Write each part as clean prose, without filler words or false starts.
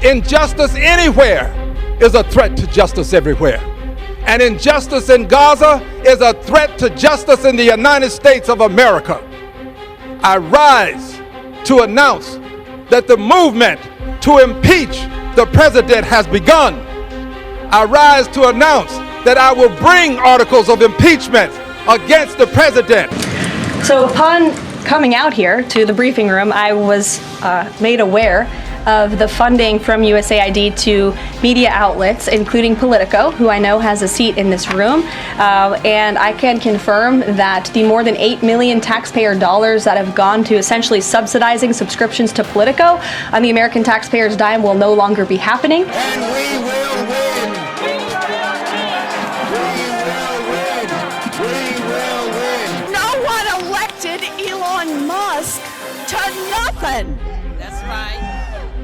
Injustice anywhere is a threat to justice everywhere. And injustice in Gaza is a threat to justice in the United States of America. I rise to announce that the movement to impeach the president has begun. I rise to announce that I will bring articles of impeachment against the president. So upon coming out here to the briefing room, I was made aware of the funding from USAID to media outlets, including Politico, who I know has a seat in this room. And I can confirm that the more than $8 million taxpayer dollars that have gone to essentially subsidizing subscriptions to Politico on the American taxpayers' dime will no longer be happening. And we will win. We will win. No one elected Elon Musk to nothing. That's right.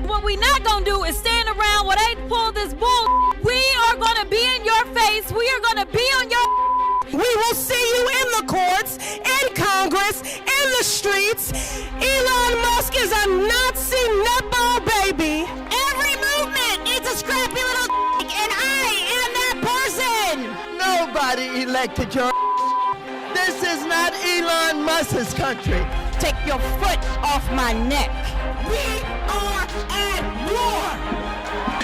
What we not gonna do is stand around while they pull this bull. We are gonna be in your face. We are gonna be on your. We will see you in the courts, in Congress, in the streets. Elon Musk is a Nazi nutball baby. Every movement is a scrappy little and I am that person. Nobody elected your. This is not Elon Musk's country. Take your foot off my neck. We are at war.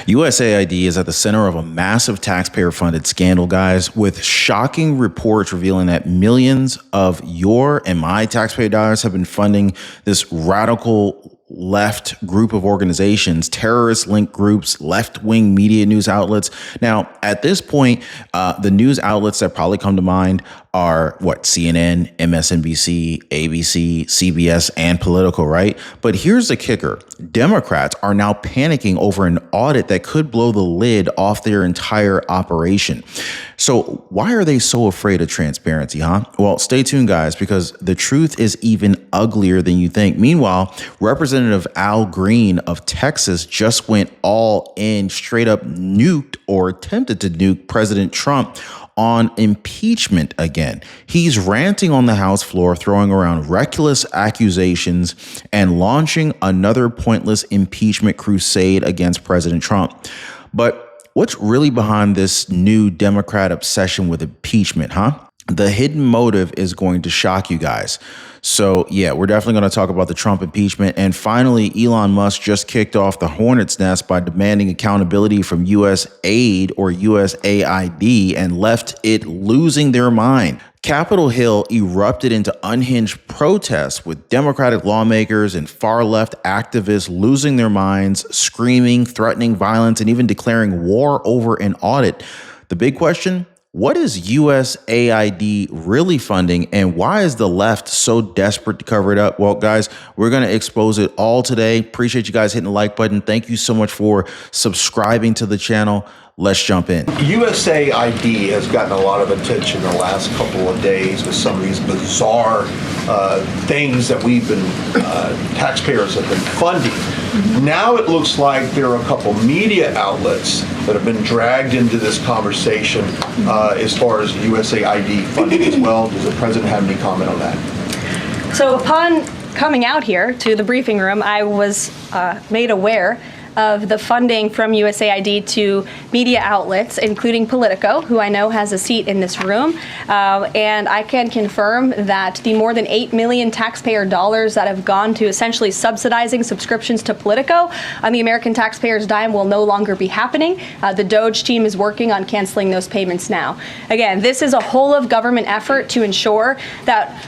USAID is at the center of a massive taxpayer-funded scandal, guys, with shocking reports revealing that millions of your and my taxpayer dollars have been funding this radical left group of organizations, terrorist-linked groups, left-wing media news outlets. Now, at this point, the news outlets that probably come to mind are CNN, MSNBC, ABC, CBS, and Politico, right? But here's the kicker. Democrats are now panicking over an audit that could blow the lid off their entire operation. So why are they so afraid of transparency, huh? Well, stay tuned, guys, because the truth is even uglier than you think. Meanwhile, Representative Al Green of Texas just went all in, straight up nuked or attempted to nuke President Trump on impeachment again. He's ranting on the House floor, throwing around reckless accusations and launching another pointless impeachment crusade against President Trump. But what's really behind this new Democrat obsession with impeachment, huh? The hidden motive is going to shock you guys. So yeah, we're definitely going to talk about the Trump impeachment. And finally, Elon Musk just kicked off the hornet's nest by demanding accountability from USAID or USAID and left it losing their mind. Capitol Hill erupted into unhinged protests with Democratic lawmakers and far-left activists losing their minds, screaming, threatening violence, and even declaring war over an audit. The big question? What is USAID really funding, and why is the left so desperate to cover it up? Well, guys, we're going to expose it all today. Appreciate you guys hitting the like button. Thank you so much for subscribing to the channel. Let's jump in. USAID has gotten a lot of attention the last couple of days with some of these bizarre things that we've been, taxpayers have been funding. Now it looks like there are a couple media outlets that have been dragged into this conversation as far as USAID funding as well. Does the president have any comment on that? So upon coming out here to the briefing room, I was made aware of the funding from USAID to media outlets, including Politico, who I know has a seat in this room. And I can confirm that the more than $8 million taxpayer dollars that have gone to essentially subsidizing subscriptions to Politico on the American taxpayers' dime will no longer be happening. The DOJ team is working on canceling those payments now. Again, this is a whole of government effort to ensure that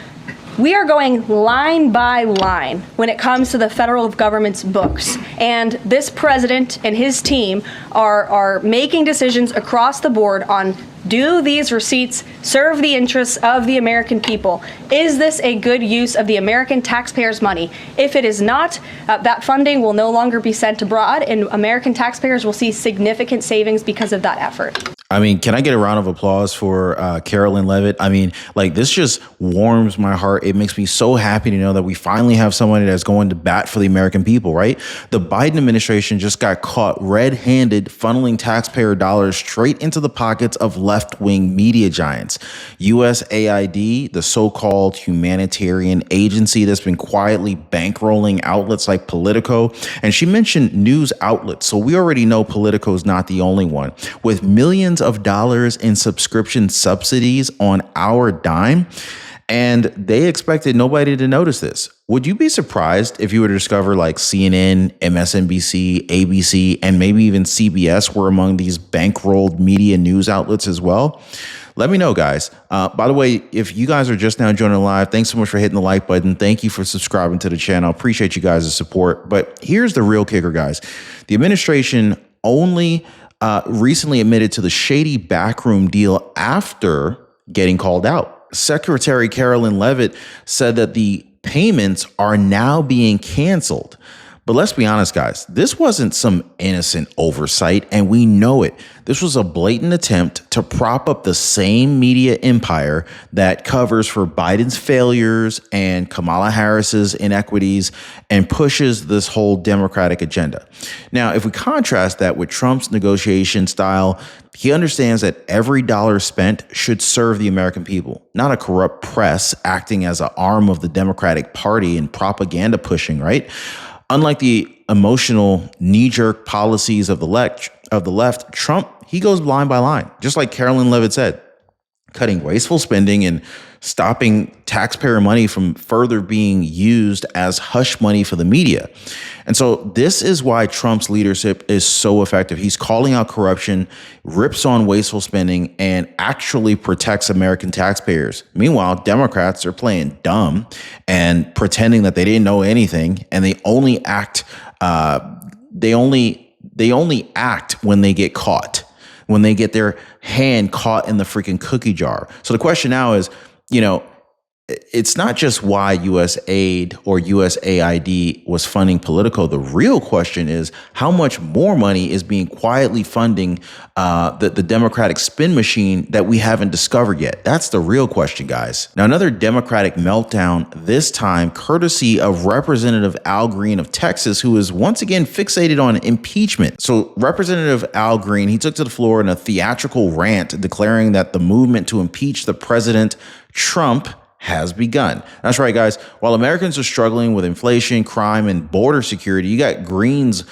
we are going line by line when it comes to the federal government's books. And this president and his team are making decisions across the board on, do these receipts serve the interests of the American people? Is this a good use of the American taxpayers' money? If it is not, that funding will no longer be sent abroad, and American taxpayers will see significant savings because of that effort. I mean, can I get a round of applause for Carolyn Levitt? I mean, like, this just warms my heart. It makes me so happy to know that we finally have somebody that's going to bat for the American people, right? The Biden administration just got caught red-handed funneling taxpayer dollars straight into the pockets of left-wing media giants. USAID, the so-called humanitarian agency that's been quietly bankrolling outlets like Politico. And she mentioned news outlets, so we already know Politico is not the only one. With millions of dollars in subscription subsidies on our dime, and they expected nobody to notice this. Would you be surprised if you were to discover like CNN, MSNBC, ABC, and maybe even CBS were among these bankrolled media news outlets as well? Let me know, guys. By the way, if you guys are just now joining live, thanks so much for hitting the like button. Thank you for subscribing to the channel. Appreciate you guys' support. But here's the real kicker, guys. The administration only recently admitted to the shady backroom deal after getting called out. Secretary Carolyn Levitt said that the payments are now being canceled. But let's be honest, guys, this wasn't some innocent oversight, and we know it. This was a blatant attempt to prop up the same media empire that covers for Biden's failures and Kamala Harris's inequities and pushes this whole Democratic agenda. Now, if we contrast that with Trump's negotiation style, he understands that every dollar spent should serve the American people, not a corrupt press acting as an arm of the Democratic Party and propaganda pushing, right? Unlike the emotional knee-jerk policies of the left, Trump, he goes line by line, just like Carolyn Levitt said, cutting wasteful spending and stopping taxpayer money from further being used as hush money for the media. And so this is why Trump's leadership is so effective. He's calling out corruption, rips on wasteful spending, and actually protects American taxpayers. Meanwhile, Democrats are playing dumb and pretending that they didn't know anything, and they only act when they get caught, when they get their hand caught in the freaking cookie jar. So the question now is, it's not just why USAID or USAID was funding Politico. The real question is how much more money is being quietly funding the Democratic spin machine that we haven't discovered yet. That's the real question, guys. Now, another Democratic meltdown, this time courtesy of Representative Al Green of Texas, who is once again fixated on impeachment. So Representative Al Green, he took to the floor in a theatrical rant declaring that the movement to impeach the president, Trump, has begun. That's right, guys. While Americans are struggling with inflation, crime, and border security, you got Green's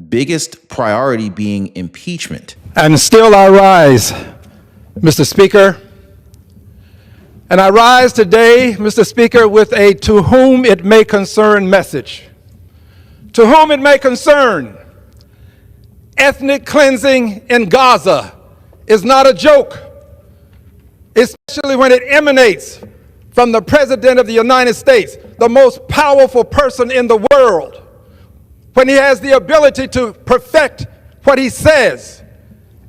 biggest priority being impeachment. And still I rise, Mr. Speaker. And I rise today, Mr. Speaker, with a to whom it may concern message. To whom it may concern, ethnic cleansing in Gaza is not a joke, especially when it emanates from the President of the United States, the most powerful person in the world, when he has the ability to perfect what he says.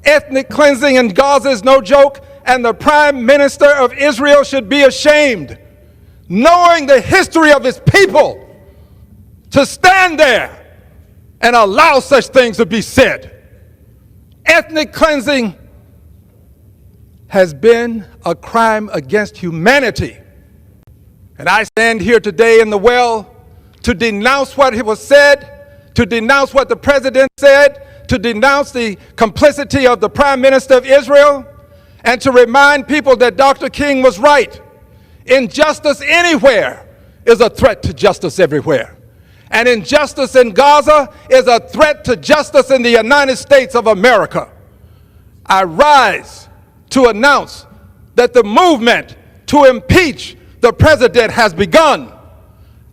Ethnic cleansing in Gaza is no joke, and the Prime Minister of Israel should be ashamed, knowing the history of his people, to stand there and allow such things to be said. Ethnic cleansing has been a crime against humanity. And I stand here today in the well to denounce what was said, to denounce what the president said, to denounce the complicity of the Prime Minister of Israel, and to remind people that Dr. King was right. Injustice anywhere is a threat to justice everywhere. And injustice in Gaza is a threat to justice in the United States of America. I rise to announce that the movement to impeach the president has begun.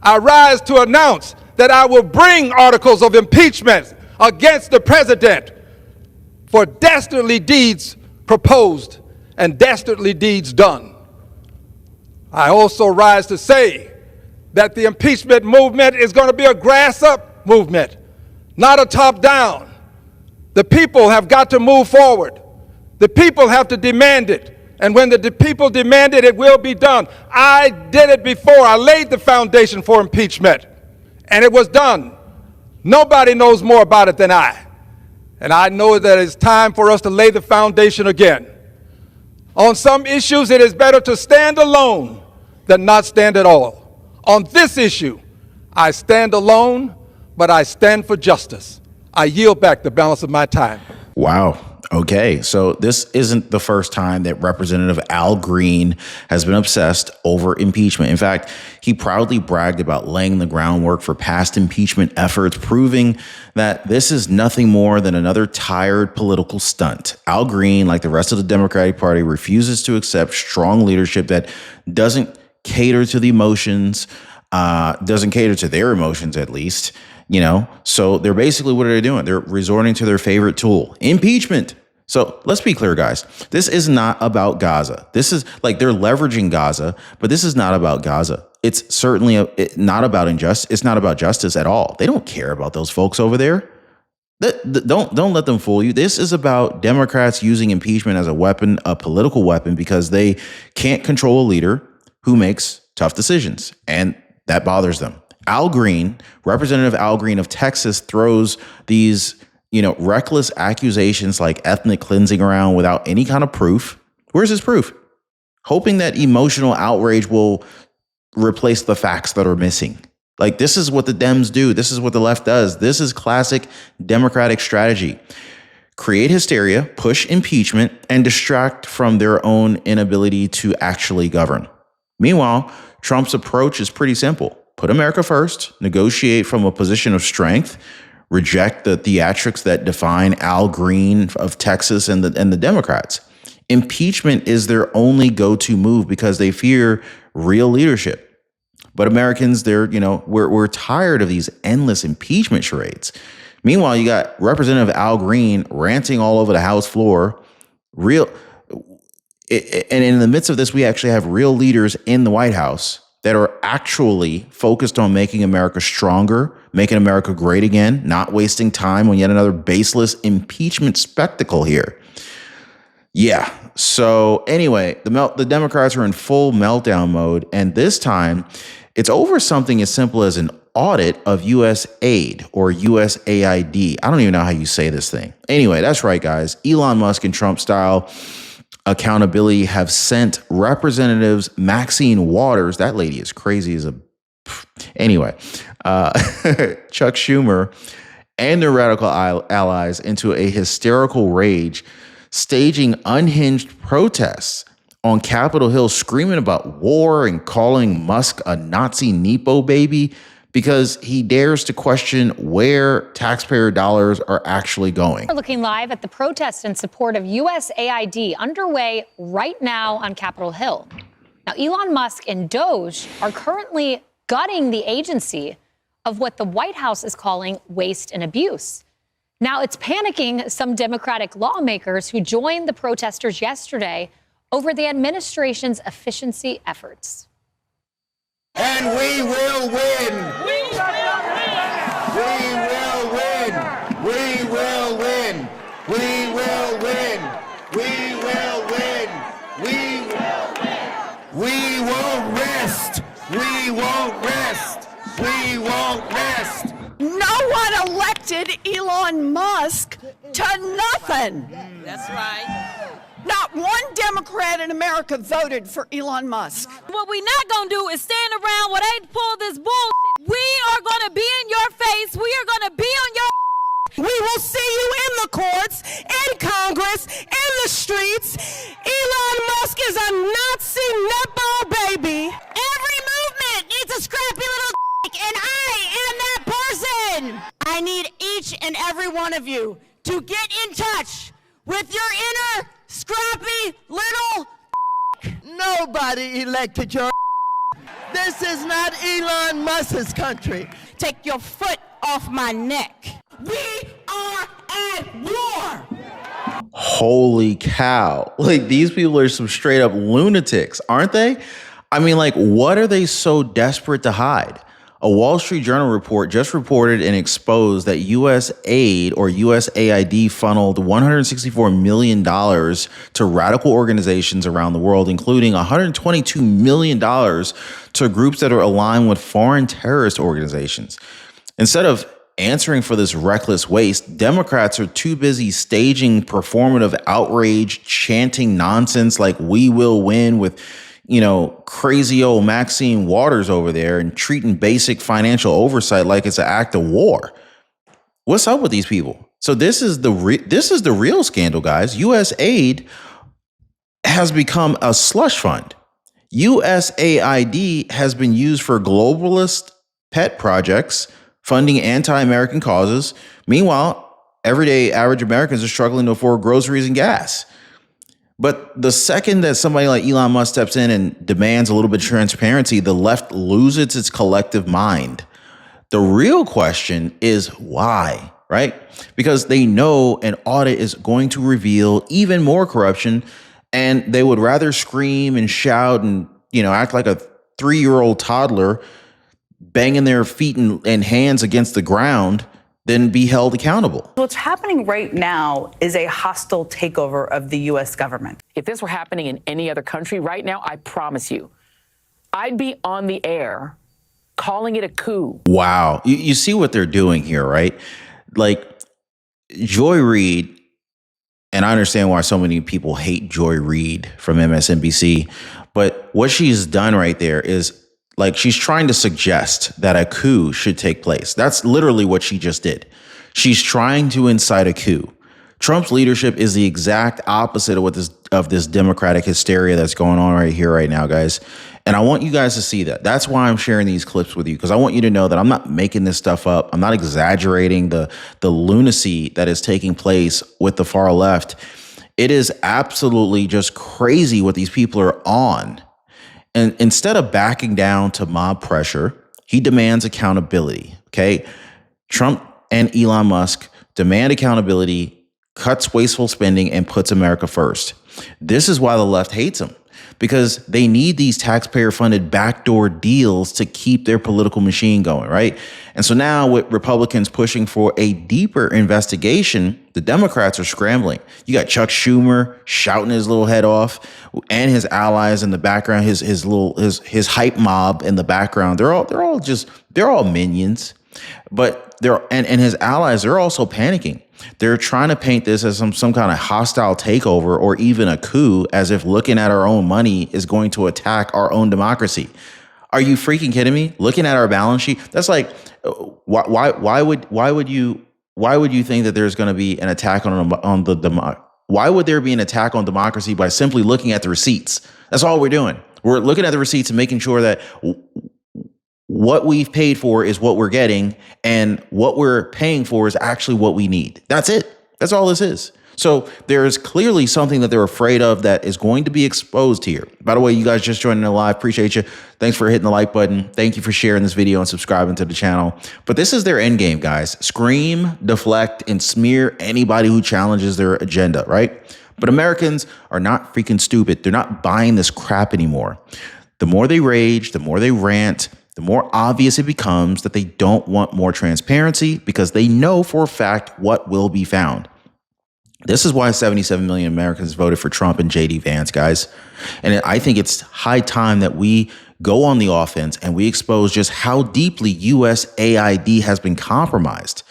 I rise to announce that I will bring articles of impeachment against the president for dastardly deeds proposed and dastardly deeds done. I also rise to say that the impeachment movement is going to be a grass-up movement, not a top-down. The people have got to move forward. The people have to demand it. And when the people demand it, it will be done. I did it before. I laid the foundation for impeachment, and it was done. Nobody knows more about it than I. And I know that it's time for us to lay the foundation again. On some issues, it is better to stand alone than not stand at all. On this issue, I stand alone, but I stand for justice. I yield back the balance of my time. Wow. Okay, so this isn't the first time that Representative Al Green has been obsessed over impeachment. In fact, he proudly bragged about laying the groundwork for past impeachment efforts, proving that this is nothing more than another tired political stunt. Al Green, like the rest of the Democratic Party, refuses to accept strong leadership that doesn't cater to the emotions, doesn't cater to their emotions at least. You know, so they're basically, what are they doing? They're resorting to their favorite tool, impeachment. So let's be clear, guys. This is not about Gaza. This is like they're leveraging Gaza, but this is not about Gaza. It's certainly not about injustice. It's not about justice at all. They don't care about those folks over there. Don't let them fool you. This is about Democrats using impeachment as a weapon, a political weapon, because they can't control a leader who makes tough decisions, and that bothers them. Al Green, Representative Al Green of Texas, throws these, reckless accusations like ethnic cleansing around without any kind of proof. Where's his proof? Hoping that emotional outrage will replace the facts that are missing. Like, this is what the Dems do. This is what the left does. This is classic Democratic strategy. Create hysteria, push impeachment, and distract from their own inability to actually govern. Meanwhile, Trump's approach is pretty simple. Put America first, negotiate from a position of strength, reject the theatrics that define Al Green of Texas and the Democrats. Impeachment is their only go-to move because they fear real leadership. But Americans, we're tired of these endless impeachment charades. Meanwhile, you got Representative Al Green ranting all over the House floor. And in the midst of this, we actually have real leaders in the White House that are actually focused on making America stronger, making America great again, not wasting time on yet another baseless impeachment spectacle here. Yeah. So anyway, the Democrats are in full meltdown mode. And this time it's over something as simple as an audit of USAID or USAID. I don't even know how you say this thing. Anyway, that's right, guys. Elon Musk and Trump style accountability have sent Representatives Maxine Waters, that lady is crazy as a... Anyway, Chuck Schumer and their radical allies into a hysterical rage, staging unhinged protests on Capitol Hill, screaming about war and calling Musk a Nazi Nepo baby because he dares to question where taxpayer dollars are actually going. We're looking live at the protest in support of USAID underway right now on Capitol Hill. Now, Elon Musk and Doge are currently gutting the agency of what the White House is calling waste and abuse. Now, it's panicking some Democratic lawmakers who joined the protesters yesterday over the administration's efficiency efforts. And we will win. We will win. We will win. We will win. We will win. We will win. We won't rest. We won't rest. We won't rest. No one elected Elon Musk to nothing. That's right. Not one Democrat in America voted for Elon Musk. What we not gonna do is stand around while they pull this bullshit. We are gonna be in your face. We are gonna be on your... We will see you in the courts, in Congress, in the streets. Elon Musk is a Nazi Nepo baby. Every movement needs a scrappy little and I am that person. I need each and every one of you to get in touch with your inner scrappy little... Nobody elected your... This is not Elon Musk's country. Take your foot off my neck. We are at war. Holy cow. Like, these people are some straight up lunatics, aren't they? I mean, like, what are they so desperate to hide? A Wall Street Journal report just reported and exposed that USAID or USAID funneled $164 million to radical organizations around the world, including $122 million to groups that are aligned with foreign terrorist organizations. Instead of answering for this reckless waste. Democrats are too busy staging performative outrage, chanting nonsense like "we will win" with, you know, crazy old Maxine Waters over there, and treating basic financial oversight like it's an act of war. What's up with these people? So this is the real scandal, guys. USAID has become a slush fund. USAID has been used for globalist pet projects, funding anti-American causes. Meanwhile, everyday average Americans are struggling to afford groceries and gas. But the second that somebody like Elon Musk steps in and demands a little bit of transparency, the left loses its collective mind. The real question is why, right? Because they know an audit is going to reveal even more corruption, and they would rather scream and shout and, you know, act like a 3-year-old toddler banging their feet and hands against the ground than be held accountable. What's happening right now is a hostile takeover of the U.S. government. If this were happening in any other country right now, I promise you, I'd be on the air calling it a coup. Wow. You see what they're doing here, right? Like Joy Reid, and I understand why so many people hate Joy Reid from MSNBC, but what she's done right there is, like, she's trying to suggest that a coup should take place. That's literally what she just did. She's trying to incite a coup. Trump's leadership is the exact opposite of this democratic hysteria that's going on right here, right now, guys. And I want you guys to see that. That's why I'm sharing these clips with you, because I want you to know that I'm not making this stuff up. I'm not exaggerating the lunacy that is taking place with the far left. It is absolutely just crazy what these people are on. And instead of backing down to mob pressure, he demands accountability. Okay. Trump and Elon Musk demand accountability, cuts wasteful spending, and puts America first. This is why the left hates him, because they need these taxpayer funded backdoor deals to keep their political machine going, right? And so now with Republicans pushing for a deeper investigation, the Democrats are scrambling. You got Chuck Schumer shouting his little head off, and his allies in the background, his hype mob in the background. They're all minions. But and his allies, they're also panicking. They're trying to paint this as some kind of hostile takeover or even a coup, as if looking at our own money is going to attack our own democracy. Are you freaking kidding me? Looking at our balance sheet, that's like, why would you think that there's going to be an attack on the why would there be an attack on democracy by simply looking at the receipts? That's all we're doing. We're looking at the receipts and making sure that what we've paid for is what we're getting, and what we're paying for is actually what we need. That's it. That's all this is. So there is clearly something that they're afraid of that is going to be exposed here. By the way, you guys just joining the live, appreciate you. Thanks for hitting the like button. Thank you for sharing this video and subscribing to the channel. But this is their end game, guys. Scream, deflect, and smear anybody who challenges their agenda, right? But Americans are not freaking stupid. They're not buying this crap anymore. The more they rage, the more they rant, the more obvious it becomes that they don't want more transparency, because they know for a fact what will be found. This is why 77 million Americans voted for Trump and JD Vance, guys. And I think it's high time that we go on the offense and we expose just how deeply USAID has been compromised.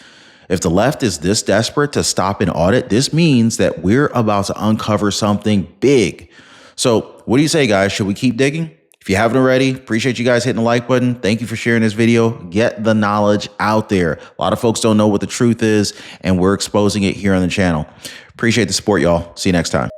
If the left is this desperate to stop an audit, this means that we're about to uncover something big. So what do you say, guys? Should we keep digging? If you haven't already, appreciate you guys hitting the like button. Thank you for sharing this video. Get the knowledge out there. A lot of folks don't know what the truth is, and we're exposing it here on the channel. Appreciate the support, y'all. See you next time.